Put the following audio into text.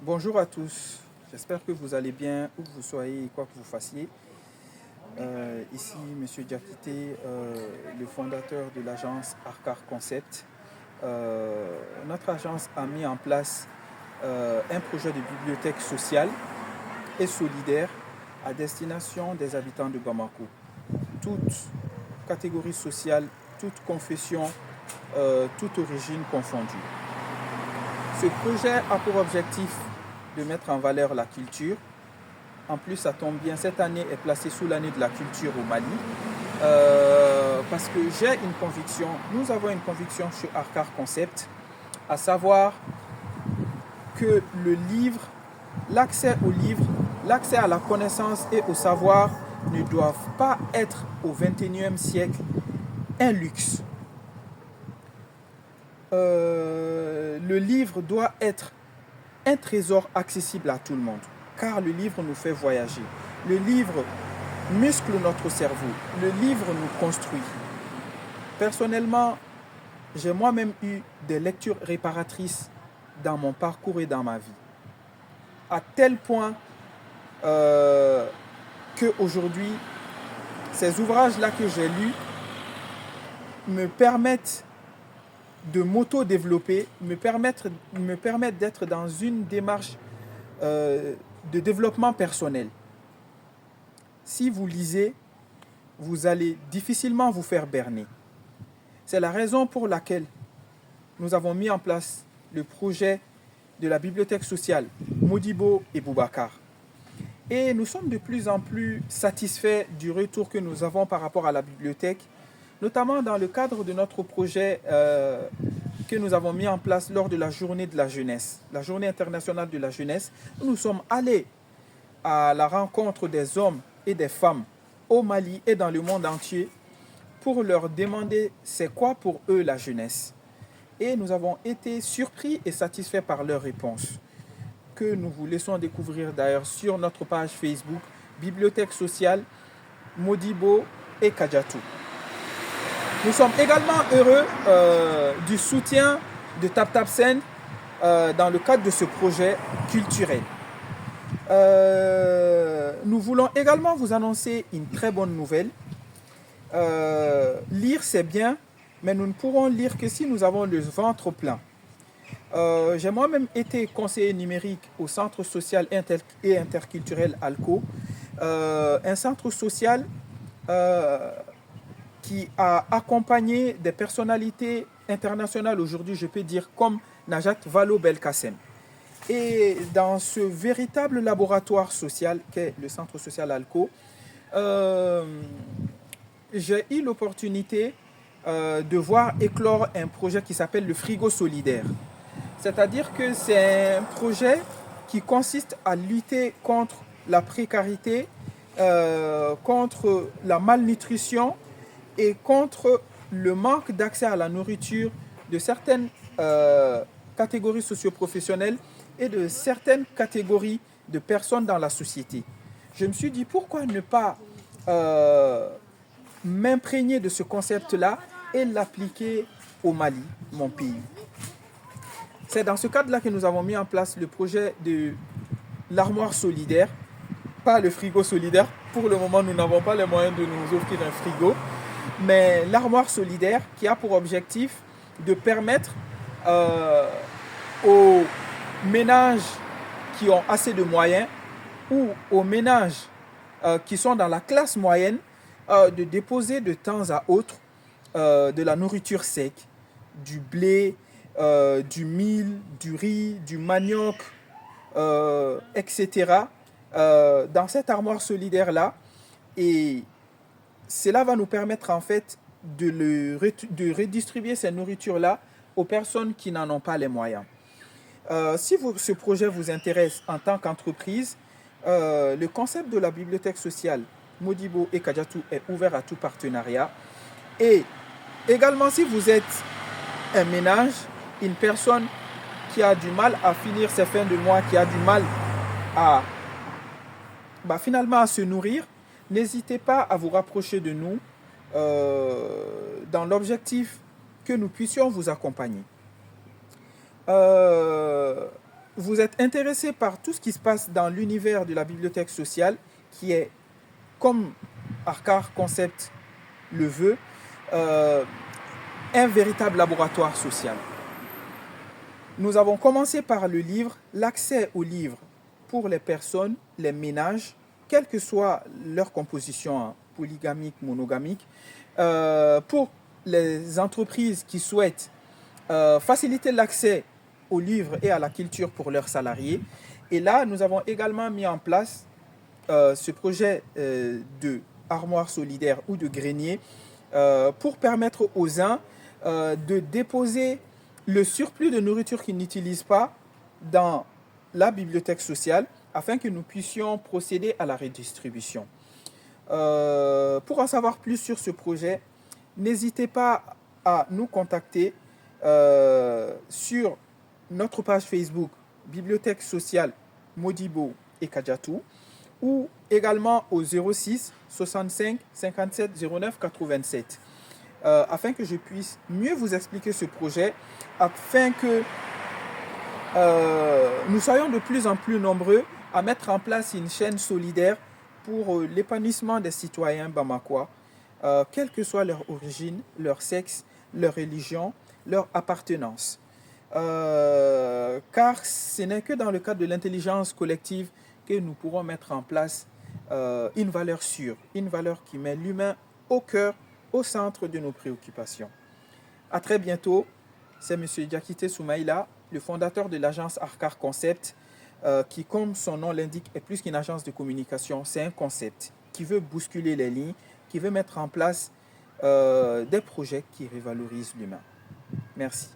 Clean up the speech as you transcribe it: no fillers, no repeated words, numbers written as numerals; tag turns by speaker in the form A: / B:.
A: Bonjour à tous, j'espère que vous allez bien, où que vous soyez et quoi que vous fassiez. Ici, Monsieur Diakité, le fondateur de l'agence Arcar Concept. Notre agence a mis en place un projet de bibliothèque sociale et solidaire à destination des habitants de Bamako. Toutes catégories sociales, toutes confessions, toute origine confondue. Ce projet a pour objectif de mettre en valeur la culture. En plus, ça tombe bien, cette année est placée sous l'année de la culture au Mali. Parce que j'ai une conviction, nous avons une conviction chez Arcar Concept, à savoir que le livre, l'accès au livre, l'accès à la connaissance et au savoir ne doivent pas être au XXIe siècle un luxe. Le livre doit être un trésor accessible à tout le monde, car le livre nous fait voyager. Le livre muscle notre cerveau. Le livre nous construit. Personnellement, j'ai moi-même eu des lectures réparatrices dans mon parcours et dans ma vie. À tel point qu'aujourd'hui, ces ouvrages-là que j'ai lus me permettent de m'auto-développer, me permettent d'être dans une démarche de développement personnel. Si vous lisez, vous allez difficilement vous faire berner. C'est la raison pour laquelle nous avons mis en place le projet de la bibliothèque sociale Modibo et Boubacar. Et nous sommes de plus en plus satisfaits du retour que nous avons par rapport à la bibliothèque, notamment dans le cadre de notre projet que nous avons mis en place lors de la journée de la jeunesse, la journée internationale de la jeunesse. Nous sommes allés à la rencontre des hommes et des femmes au Mali et dans le monde entier pour leur demander c'est quoi pour eux la jeunesse. Et nous avons été surpris et satisfaits par leurs réponses, que nous vous laissons découvrir d'ailleurs sur notre page Facebook, Bibliothèque sociale, Modibo et Kadiatou. Nous sommes également heureux du soutien de TapTapSend dans le cadre de ce projet culturel. Nous voulons également vous annoncer une très bonne nouvelle. Lire c'est bien, mais nous ne pourrons lire que si nous avons le ventre plein. J'ai moi-même été conseiller numérique au centre social et interculturel ALCO, un centre social qui a accompagné des personnalités internationales aujourd'hui, je peux dire, comme Najat Vallaud-Belkacem. Et dans ce véritable laboratoire social qu'est le centre social ALCO, j'ai eu l'opportunité de voir éclore un projet qui s'appelle le frigo solidaire. C'est-à-dire que c'est un projet qui consiste à lutter contre la précarité, contre la malnutrition et contre le manque d'accès à la nourriture de certaines catégories socio-professionnelles et de certaines catégories de personnes dans la société. Je me suis dit pourquoi ne pas m'imprégner de ce concept-là et l'appliquer au Mali, mon pays. C'est dans ce cadre-là que nous avons mis en place le projet de l'armoire solidaire, pas le frigo solidaire. Pour le moment, nous n'avons pas les moyens de nous offrir un frigo, mais l'armoire solidaire qui a pour objectif de permettre aux ménages qui ont assez de moyens ou aux ménages qui sont dans la classe moyenne de déposer de temps à autre de la nourriture sec, du blé, du mil, du riz, du manioc, etc. Dans cette armoire solidaire-là. Et cela va nous permettre en fait de redistribuer ces nourritures-là aux personnes qui n'en ont pas les moyens. Si ce projet vous intéresse en tant qu'entreprise, le concept de la bibliothèque sociale Modibo et Kadiatou est ouvert à tout partenariat. Et également, si vous êtes un ménage, une personne qui a du mal à finir ses fins de mois, qui a du mal à finalement à se nourrir, n'hésitez pas à vous rapprocher de nous dans l'objectif que nous puissions vous accompagner. vous êtes intéressé par tout ce qui se passe dans l'univers de la bibliothèque sociale, qui est, comme Arcar Concept le veut, un véritable laboratoire social. Nous avons commencé par le livre, l'accès au livre pour les personnes, les ménages, quelle que soit leur composition polygamique, monogamique, pour les entreprises qui souhaitent faciliter l'accès aux livres et à la culture pour leurs salariés. Et là, nous avons également mis en place ce projet de armoire solidaire ou de grenier pour permettre aux uns de déposer le surplus de nourriture qu'ils n'utilisent pas dans la bibliothèque sociale afin que nous puissions procéder à la redistribution. Pour en savoir plus sur ce projet, n'hésitez pas à nous contacter sur notre page Facebook Bibliothèque sociale Modibo et Kadiatou ou également au 06 65 57 09 87 afin que je puisse mieux vous expliquer ce projet, afin que nous soyons de plus en plus nombreux à mettre en place une chaîne solidaire pour l'épanouissement des citoyens bamakois, quelle que soit leur origine, leur sexe, leur religion, leur appartenance. Car ce n'est que dans le cadre de l'intelligence collective que nous pourrons mettre en place une valeur sûre, une valeur qui met l'humain au cœur, au centre de nos préoccupations. À très bientôt. C'est M. Diakité Soumaïla, le fondateur de l'agence Arcar Concept, qui, comme son nom l'indique, est plus qu'une agence de communication. C'est un concept qui veut bousculer les lignes, qui veut mettre en place des projets qui revalorisent l'humain. Merci.